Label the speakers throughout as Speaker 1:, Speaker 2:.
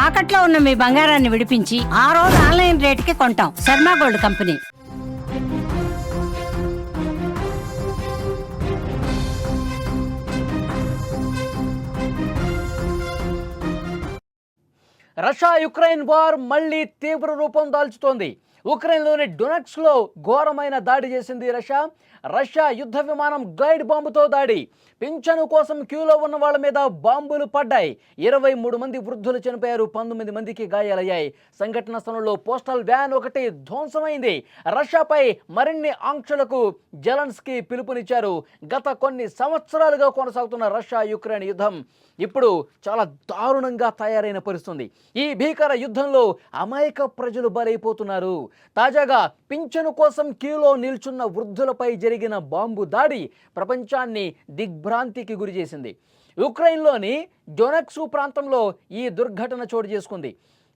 Speaker 1: తాకట్లో ఉన్న మీ బంగారాన్ని విడిపించి ఆ రోజు ఆన్లైన్ రేటుకి కొంటాం. Sharma gold company.
Speaker 2: Russia Ukraine war మళ్లీ తీవ్ర రూపం దాల్చుతోంది. ఉక్రెయిన్లోని డొనెట్స్క్లో ఘోరమైన దాడి చేసింది రష్యా యుద్ధ విమానం గ్లైడ్ బాంబుతో దాడి. పింఛను కోసం క్యూలో ఉన్న వాళ్ళ మీద బాంబులు పడ్డాయి. 23 మంది వృద్ధులు చనిపోయారు, 19 మందికి గాయాలయ్యాయి. సంఘటన స్థలంలో పోస్టల్ వ్యాన్ ఒకటి ధ్వంసమైంది. రష్యాపై మరిన్ని ఆంక్షలకు జెలెన్స్కీ పిలుపునిచ్చారు. గత కొన్ని సంవత్సరాలుగా కొనసాగుతున్న రష్యా యుక్రెయిన్ యుద్ధం ఇప్పుడు చాలా దారుణంగా తయారైన పరిస్థితుంది. ఈ భీకర యుద్ధంలో అమాయక ప్రజలు బలైపోతున్నారు. తాజాగా పింఛను కోసం క్యూలో నిల్చున్న వృద్ధులపై జరిగిన బాంబు దాడి ప్రపంచాన్ని దిగ్భ్రాంతికి గురిచేసింది. ఉక్రెయిన్లోని డొనెట్స్క్ ప్రాంతంలో ఈ దుర్ఘటన చోటు చేసుకుంది.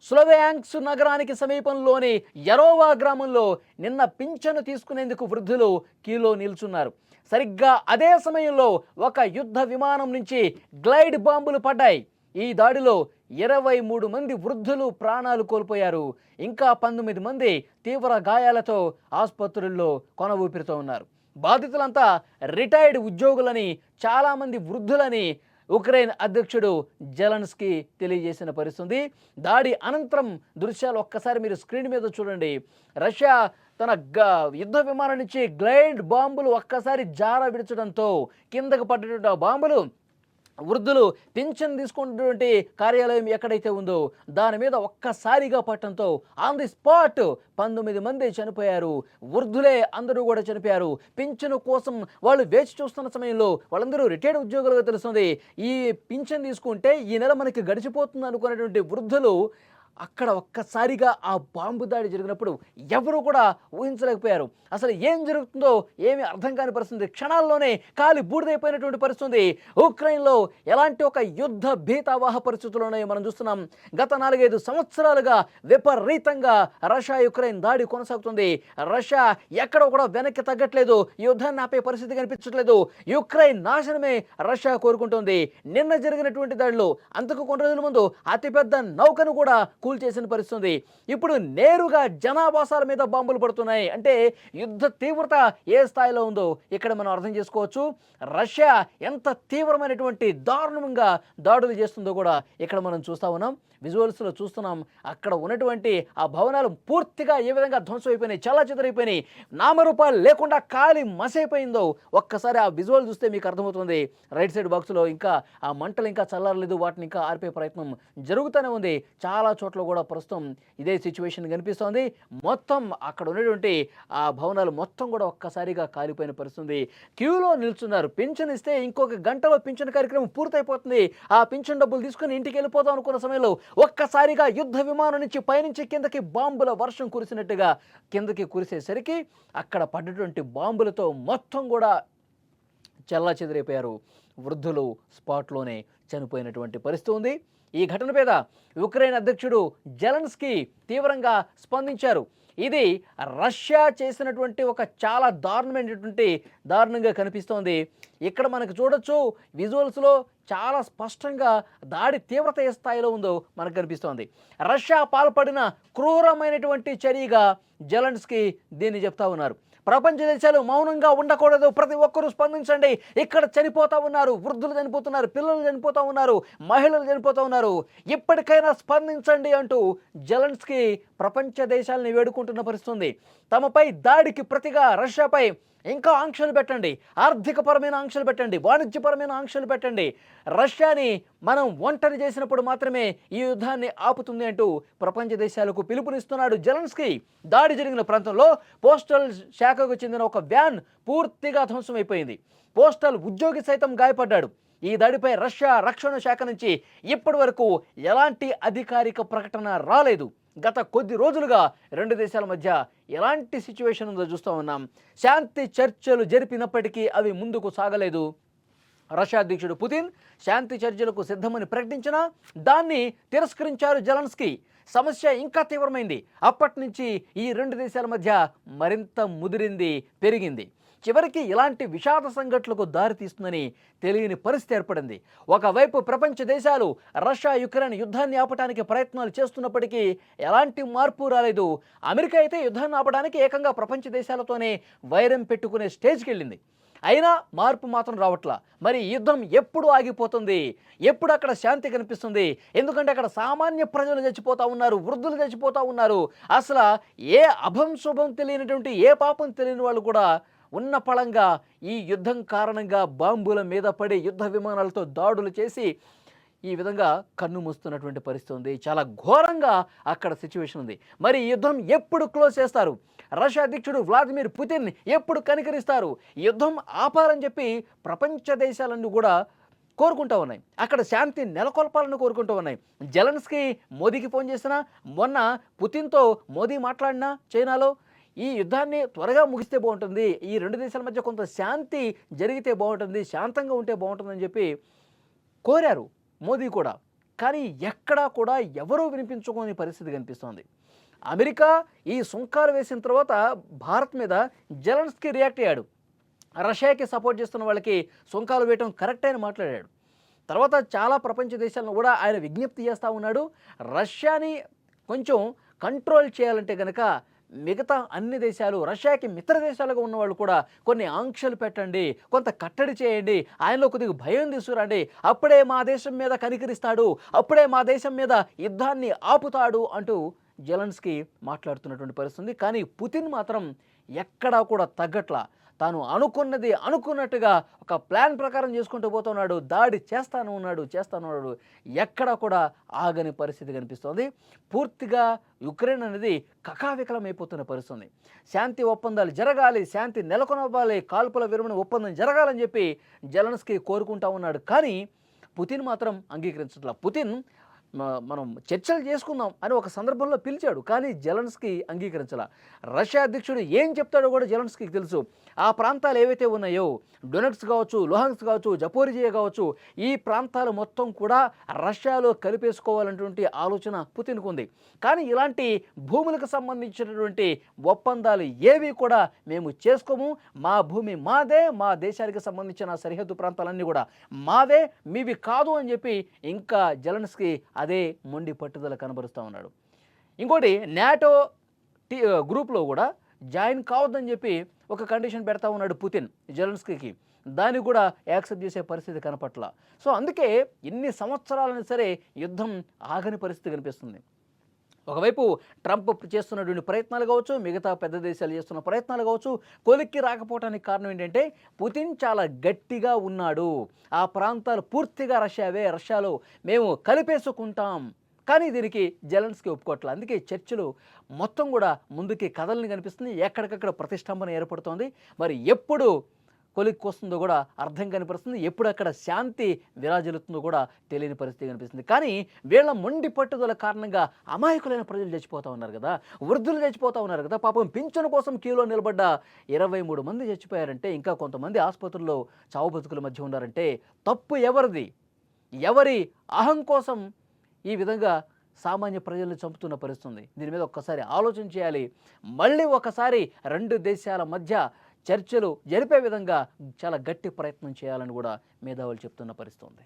Speaker 2: స్లోవియాన్స్క్ నగరానికి సమీపంలోని యరోవా గ్రామంలో నిన్న పింఛను తీసుకునేందుకు వృద్ధులు క్యూలో నిల్చున్నారు. సరిగ్గా అదే సమయంలో ఒక యుద్ధ విమానం నుంచి గ్లైడ్ బాంబులు పడ్డాయి. ఈ దాడిలో 23 మంది వృద్ధులు ప్రాణాలు కోల్పోయారు. ఇంకా 19 మంది తీవ్ర గాయాలతో ఆసుపత్రుల్లో కొన ఊపిరితో ఉన్నారు. బాధితులంతా రిటైర్డ్ ఉద్యోగులని, చాలామంది వృద్ధులని ఉక్రెయిన్ అధ్యక్షుడు జెలెన్స్కీ తెలియజేసిన పరిస్థితి. దాడి అనంతరం దృశ్యాలు ఒక్కసారి మీరు స్క్రీన్ మీద చూడండి. రష్యా తన యుద్ధ విమానం నుంచి గ్లైడ్ బాంబులు ఒక్కసారి జార విడచడంతో కిందకు పడ్డటువంటి బాంబులు వృద్ధులు పింఛన్ తీసుకున్నటువంటి కార్యాలయం ఎక్కడైతే ఉందో దాని మీద ఒక్కసారిగా పట్టడంతో ఆన్ ది స్పాట్ 19 మంది చనిపోయారు. వృద్ధులే అందరూ కూడా చనిపోయారు. పింఛను కోసం వాళ్ళు వేచి చూస్తున్న సమయంలో వాళ్ళందరూ రిటైర్డ్ ఉద్యోగులుగా తెలుస్తుంది. ఈ పింఛన్ తీసుకుంటే ఈ నెల మనకి గడిచిపోతుంది అనుకున్నటువంటి వృద్ధులు అక్కడ ఒక్కసారిగా ఆ బాంబు దాడి జరిగినప్పుడు ఎవరు కూడా ఊహించలేకపోయారు. అసలు ఏం జరుగుతుందో ఏమీ అర్థం కాని పరిస్థితి. క్షణాల్లోనే కాలి బూడిదైపోయినటువంటి పరిస్థితి. ఉక్రెయిన్లో ఎలాంటి ఒక యుద్ధ భీతావాహ పరిస్థితుల్లోనే మనం చూస్తున్నాం. గత 4-5 సంవత్సరాలుగా విపరీతంగా రష్యా యుక్రెయిన్ దాడి కొనసాగుతుంది. రష్యా ఎక్కడ కూడా వెనక్కి తగ్గట్లేదు. యుద్ధాన్ని ఆపే పరిస్థితి కనిపించట్లేదు. యుక్రెయిన్ నాశనమే రష్యా కోరుకుంటుంది. నిన్న జరిగినటువంటి దాడిలో అంతకు కొన్ని రోజుల ముందు అతిపెద్ద నౌకను కూడా కూల్చేసిన పరిస్థితి. ఇప్పుడు నేరుగా జనావాసాల మీద బాంబులు పడుతున్నాయి. అంటే యుద్ధ తీవ్రత ఏ స్థాయిలో ఉందో ఇక్కడ మనం అర్థం చేసుకోవచ్చు. రష్యా ఎంత తీవ్రమైనటువంటి దారుణంగా దాడులు చేస్తుందో కూడా ఇక్కడ మనం చూస్తూ ఉన్నాం. విజువల్స్లో చూస్తున్నాం. అక్కడ ఉన్నటువంటి ఆ భవనాలు పూర్తిగా ఏ విధంగా ధ్వంసమైపోయినాయి, చాలా చెదరైపోయినాయి, నామరూపాలు లేకుండా కాలి మసైపోయిందో ఒక్కసారి ఆ విజువల్ చూస్తే మీకు అర్థమవుతుంది. రైట్ సైడ్ బాక్స్లో ఇంకా ఆ మంటలు ఇంకా చల్లారలేదు, వాటిని ఇంకా ఆర్పే ప్రయత్నం జరుగుతూనే ఉంది. చాలా చోట్ల కూడా ప్రస్తుతం ఇదే సిచ్యువేషన్ కనిపిస్తోంది. మొత్తం అక్కడ ఉన్నటువంటి ఆ భవనాలు మొత్తం కూడా ఒక్కసారిగా కాలిపోయిన పరిస్థితి. క్యూలో నిల్చున్నారు. పింఛన్ ఇస్తే ఇంకొక గంటలో పింఛన్ కార్యక్రమం పూర్తయిపోతుంది. ఆ పింఛన్ డబ్బులు తీసుకుని ఇంటికి వెళ్ళిపోతాం అనుకున్న సమయంలో ఒక్కసారిగా యుద్ధ విమానం నుంచి పైనుంచి కిందకి బాంబుల వర్షం కురిసినట్టుగా కిందకి కురిసేసరికి అక్కడ పడ్డటువంటి బాంబులతో మొత్తం కూడా చెల్లా చెదిరైపోయారు. వృద్ధులు స్పాట్లోనే చనిపోయినటువంటి పరిస్థితి ఉంది. ఈ ఘటన మీద ఉక్రెయిన్ అధ్యక్షుడు జెలెన్స్కీ తీవ్రంగా స్పందించారు. ఇది రష్యా చేసినటువంటి ఒక చాలా దారుణంగా కనిపిస్తోంది. ఇక్కడ మనకు చూడొచ్చు విజువల్స్లో చాలా స్పష్టంగా దాడి తీవ్రత ఏ స్థాయిలో ఉందో మనకు కనిపిస్తోంది. రష్యా పాల్పడిన క్రూరమైనటువంటి చర్యగా జెలెన్స్కీ దీన్ని చెప్తా ఉన్నారు. ప్రపంచ దేశాలు మౌనంగా ఉండకూడదు, ప్రతి ఒక్కరూ స్పందించండి. ఇక్కడ చనిపోతూ ఉన్నారు, వృద్ధులు చనిపోతున్నారు, పిల్లలు చనిపోతూ ఉన్నారు, మహిళలు చనిపోతూ ఉన్నారు, ఇప్పటికైనా స్పందించండి అంటూ జెలెన్స్కీ ప్రపంచ దేశాలని వేడుకుంటున్న పరిస్థితి. తమపై దాడికి ప్రతిగా రష్యాపై ఇంకా ఆంక్షలు పెట్టండి, ఆర్థికపరమైన ఆంక్షలు పెట్టండి, వాణిజ్యపరమైన ఆంక్షలు పెట్టండి. రష్యాని మనం ఒంటరి చేసినప్పుడు మాత్రమే ఈ యుద్ధాన్ని ఆపుతుంది అంటూ ప్రపంచ దేశాలకు పిలుపునిస్తున్నాడు జెలెన్స్కీ. దాడి జరిగిన ప్రాంతంలో పోస్టల్ శాఖకు చెందిన ఒక వ్యాన్ పూర్తిగా ధ్వంసమైపోయింది. పోస్టల్ ఉద్యోగి సైతం గాయపడ్డాడు. ఈ దాడిపై రష్యా రక్షణ శాఖ నుంచి ఇప్పటి వరకు ఎలాంటి అధికారిక ప్రకటన రాలేదు. గత కొద్ది రోజులుగా రెండు దేశాల మధ్య ఎలాంటి సిచ్యువేషన్ ఉందో చూస్తూ ఉన్నాం. శాంతి చర్చలు జరిపినప్పటికీ అవి ముందుకు సాగలేదు. రష్యా అధ్యక్షుడు పుతిన్ శాంతి చర్చలకు సిద్ధమని ప్రకటించినా దాన్ని తిరస్కరించారు జెలెన్స్కీ. సమస్య ఇంకా తీవ్రమైంది. అప్పటి నుంచి ఈ రెండు దేశాల మధ్య మరింత ముదిరింది, పెరిగింది. చివరికి ఇలాంటి విషాద సంఘటనలకు దారితీస్తుందని తెలియని పరిస్థితి ఏర్పడింది. ఒకవైపు ప్రపంచ దేశాలు రష్యా యుక్రెయిన్ యుద్ధాన్ని ఆపడానికి ప్రయత్నాలు చేస్తున్నప్పటికీ ఎలాంటి మార్పు రాలేదు. అమెరికా అయితే యుద్ధాన్ని ఆపడానికి ఏకంగా ప్రపంచ దేశాలతోనే వైరం పెట్టుకునే స్టేజ్కి వెళ్ళింది. అయినా మార్పు మాత్రం రావట్లా. మరి యుద్ధం ఎప్పుడు ఆగిపోతుంది? ఎప్పుడు అక్కడ శాంతి కనిపిస్తుంది? ఎందుకంటే అక్కడ సామాన్య ప్రజలు చచ్చిపోతూ ఉన్నారు, వృద్ధులు చచ్చిపోతూ ఉన్నారు. అసలు ఏ అభం శుభం తెలియనటువంటి, ఏ పాపం తెలియని వాళ్ళు కూడా ఉన్న పళంగా ఈ యుద్ధం కారణంగా బాంబుల మీద పడి యుద్ధ విమానాలతో దాడులు చేసి ఈ విధంగా కన్ను మూస్తున్నటువంటి పరిస్థితి ఉంది. చాలా ఘోరంగా అక్కడ సిచ్యువేషన్ ఉంది. మరి ఈ యుద్ధం ఎప్పుడు క్లోజ్ చేస్తారు? రష్యా అధ్యక్షుడు వ్లాదిమిర్ పుతిన్ ఎప్పుడు కనికరిస్తారు? యుద్ధం ఆపాలని చెప్పి ప్రపంచ దేశాలన్నీ కూడా కోరుకుంటూ ఉన్నాయి. అక్కడ శాంతి నెలకొల్పాలని కోరుకుంటూ ఉన్నాయి. జెలెన్స్కీ మోదీకి ఫోన్ చేసినా, మొన్న పుతిన్తో మోదీ మాట్లాడినా చైనాలో ఈ యుద్ధాన్ని త్వరగా ముగిస్తే బాగుంటుంది, ఈ రెండు దేశాల మధ్య కొంత శాంతి జరిగితే బాగుంటుంది, శాంతంగా ఉంటే బాగుంటుందని చెప్పి కోరారు మోదీ కూడా. కానీ ఎక్కడా కూడా ఎవరూ వినిపించుకోని పరిస్థితి కనిపిస్తోంది. అమెరికా ఈ సుంకాలు వేసిన తర్వాత భారత్ మీద జెలెన్స్కీ రియాక్ట్ అయ్యాడు. రష్యాకి సపోర్ట్ చేస్తున్న వాళ్ళకి సుంకాలు వేయటం కరెక్ట్ అని మాట్లాడాడు. తర్వాత చాలా ప్రపంచ దేశాలను కూడా ఆయన విజ్ఞప్తి చేస్తూ ఉన్నాడు, రష్యాని కొంచెం కంట్రోల్ చేయాలంటే కనుక మిగతా అన్ని దేశాలు, రష్యాకి మిత్ర దేశాలుగా ఉన్నవాళ్ళు కూడా కొన్ని ఆంక్షలు పెట్టండి, కొంత కట్టడి చేయండి, ఆయనలో కొద్దిగా భయం తీసుకురండి, అప్పుడే మా దేశం మీద కనికరిస్తాడు, అప్పుడే మా దేశం మీద యుద్ధాన్ని ఆపుతాడు అంటూ జెలెన్స్కీ మాట్లాడుతున్నటువంటి పరిస్థితి. కానీ పుతిన్ మాత్రం ఎక్కడా కూడా తగ్గట్లా. తాను అనుకున్నది అనుకున్నట్టుగా ఒక ప్లాన్ ప్రకారం చేసుకుంటూ పోతున్నాడు. దాడి చేస్తాను ఉన్నాడు. ఎక్కడా కూడా ఆగని పరిస్థితి కనిపిస్తోంది. పూర్తిగా యుక్రెయిన్ అనేది కకావికలమైపోతున్న పరిస్థితి. శాంతి ఒప్పందాలు జరగాలి, శాంతి నెలకొనవ్వాలి, కాల్పుల విరమణ ఒప్పందం జరగాలని చెప్పి జెలెన్స్కీ కోరుకుంటా ఉన్నాడు. కానీ పుతిన్ మాత్రం అంగీకరించట్లా. పుతిన్ మనం చర్చలు చేసుకుందాం అని ఒక సందర్భంలో పిలిచాడు, కానీ జెలెన్స్కీ అంగీకరించాల. రష్యా అధ్యక్షుడు ఏం చెప్తాడో కూడా జెలెన్స్కీకి తెలుసు. ఆ ప్రాంతాలు ఏవైతే ఉన్నాయో, డొనెట్స్ కావచ్చు, లుహాన్స్క్ కావచ్చు, జపోరిజియా కావచ్చు, ఈ ప్రాంతాలు మొత్తం కూడా రష్యాలో కలిపేసుకోవాలనేటువంటి ఆలోచన పుతిన్కు ఉంది. కానీ ఇలాంటి భూములకు సంబంధించినటువంటి ఒప్పందాలు ఏవి కూడా మేము చేసుకోము, మా భూమి మాదే, మా దేశానికి సంబంధించిన సరిహద్దు ప్రాంతాలన్నీ కూడా మావే, మీవి కాదు అని చెప్పి ఇంకా జెలెన్స్కీ అదే మొండి పట్టుదల కనబరుస్తూ ఉన్నాడు. ఇంకోటి, నాటో గ్రూప్లో కూడా జాయిన్ కావద్దని చెప్పి ఒక కండిషన్ పెడతా ఉన్నాడు పుతిన్ జెలెన్స్కీకి. దాన్ని కూడా యాక్సెప్ట్ చేసే పరిస్థితి కనపట్ల. సో అందుకే ఇన్ని సంవత్సరాలైనా సరే యుద్ధం ఆగని పరిస్థితి కనిపిస్తుంది. ఒకవైపు ట్రంప్ చేస్తున్నటువంటి ప్రయత్నాలు కావచ్చు, మిగతా పెద్ద దేశాలు చేస్తున్న ప్రయత్నాలు కావచ్చు, కొలిక్కి రాకపోవడానికి కారణం ఏంటంటే పుతిన్ చాలా గట్టిగా ఉన్నాడు. ఆ ప్రాంతాలు పూర్తిగా రష్యావే, రష్యాలో మేము కలిపేసుకుంటాం. కానీ దీనికి జెలెన్స్కీ ఒప్పుకోవట్లేదు. అందుకే చర్చలు మొత్తం కూడా ముందుకి కదలని కనిపిస్తుంది. ఎక్కడికక్కడ ప్రతిష్టంభన ఏర్పడుతోంది. మరి ఎప్పుడు కొలిక్కి వస్తుందో కూడా అర్థం కనిపిస్తుంది, ఎప్పుడు అక్కడ శాంతి విరాజిల్లుతుందో కూడా తెలియని పరిస్థితి కనిపిస్తుంది. కానీ వీళ్ళ మొండి పట్టుదల కారణంగా అమాయకులైన ప్రజలు చచ్చిపోతూ ఉన్నారు కదా, వృద్ధులు చచ్చిపోతూ ఉన్నారు కదా. పాపం పింఛను కోసం క్యూలో నిలబడ్డ 23 మంది చచ్చిపోయారంటే, ఇంకా కొంతమంది ఆసుపత్రుల్లో చావు బతుకుల మధ్య ఉన్నారంటే తప్పు ఎవరిది? ఎవరి అహం కోసం ఈ విధంగా సామాన్య ప్రజలను చంపుతున్న పరిస్థితుంది? దీని మీద ఒక్కసారి ఆలోచన చేయాలి. మళ్ళీ ఒకసారి రెండు దేశాల మధ్య చర్చలు జరిపే విధంగా చాలా గట్టి ప్రయత్నం చేయాలని కూడా మేధావులు చెప్తున్న పరిస్థితి ఉంది.